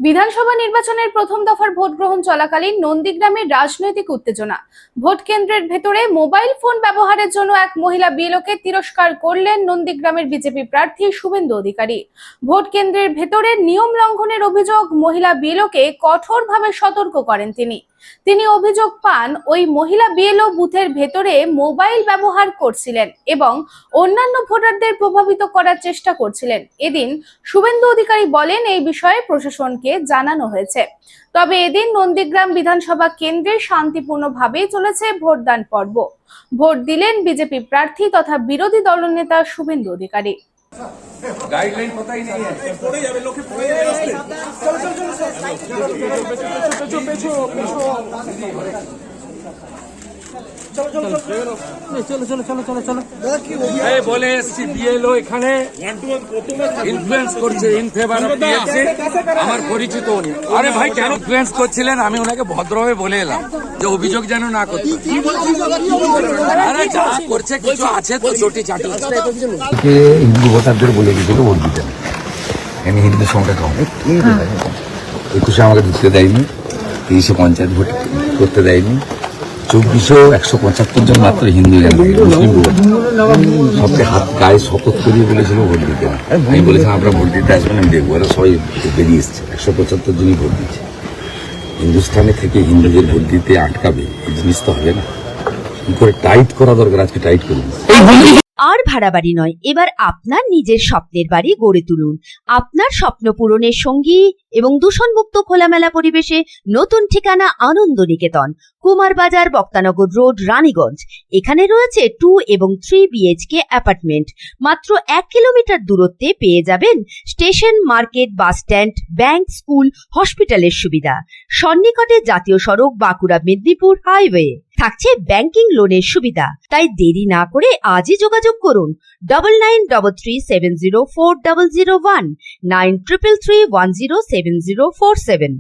বিধানসভা নির্বাচনের প্রথম দফার ভোট গ্রহণ চলাকালীন নন্দীগ্রামের রাজনৈতিক উত্তেজনা। ভোট কেন্দ্রের ভেতরে মোবাইল ফোন ব্যবহারের জন্য এক মহিলা বিএলওকে তিরস্কার করলেন নন্দীগ্রামের বিজেপি প্রার্থী শুভেন্দু অধিকারী। ভোট কেন্দ্রের ভেতরে নিয়ম লঙ্ঘনের অভিযোগ মহিলা বিএলওকে কঠোরভাবে সতর্ক করেন তিনি অভিযোগ পান ওই মহিলা বিএলও বুথের ভেতরে মোবাইল ব্যবহার করছিলেন এবং অন্যান্য ভোটারদের প্রভাবিত করার চেষ্টা করছিলেন। এদিন শুভেন্দু অধিকারী বলেন এই বিষয়ে প্রশাসনকে জানানো হয়েছে। তবে এদিন নন্দীগ্রাম বিধানসভা কেন্দ্রে শান্তিপূর্ণভাবে চলেছে ভোটদান পর্ব। ভোট দিলেন বিজেপি প্রার্থী তথা বিরোধী দলনেতা শুভেন্দু অধিকারী। गाइडलाइन पता ही नहीं है। বলে এসছি বিএলও এখানে ইনফ্লুয়েন্স করছে ইন ফেভার অফ টিএমসি। আমার পরিচিত উনি। আরে ভাই কেন ইনফ্লুয়েন্স করছিলেন? আমি ওনাকে ভদ্রভাবে বলে এলাম যে অভিযোগ যেন না করতে। আরে যা করছে কিছু আছে তো চটি চাটি। হিন্দু ভোটারদের বলে গেছিল ভোট দিতে, আমি হিন্দুদের সংখ্যা কম, 21-এ আমাকে ঢুকতে দেয়নি, 23-এ পঞ্চায়েত ভোট করতে দেয়নি, 24-এও 175 জন মাত্র হিন্দু মুসলিম ভোট সবকে হাত গায়ে শপথ করিয়ে বলেছিল ভোট দিতে। আমি বলেছিলাম আপনারা ভোট দিতে আসবেন, আমি দেখবো। এরা সবাই বেরিয়ে এসছে, 175 জনই ভোট দিচ্ছে। হিন্দুস্থানে থেকে হিন্দুদের ভোট দিতে আটকাবে, এই জিনিস তো হবে না। কি করে টাইট করা দরকার, আজকে টাইট করে দিচ্ছে। আর ভাড়া বাড়ি নয়, এবার আপনার নিজের স্বপ্নের বাড়ি গড়ে তুলুন। আপনার স্বপ্ন পূরণের সঙ্গী এবং দূষণমুক্ত খোলামেলা পরিবেশে নতুন ঠিকানা আনন্দ নিকেতন, কুমারবাজার, বক্তানগর রোড, রানীগঞ্জ। এখানে রয়েছে 2 এবং 3 বিএইচকে অ্যাপার্টমেন্ট। মাত্র 1 কিলোমিটার দূরত্বে পেয়ে যাবেন station, market, bus stand, bank, school, হসপিটালের সুবিধা। সন্নিকটে জাতীয় সড়ক, বাঁকুড়া মেদিনীপুর হাইওয়ে। থাকছে ব্যাংকিং লোনের সুবিধা। তাই দেরি না করে আজই যোগাযোগ করুন 9933704001, 9333107047।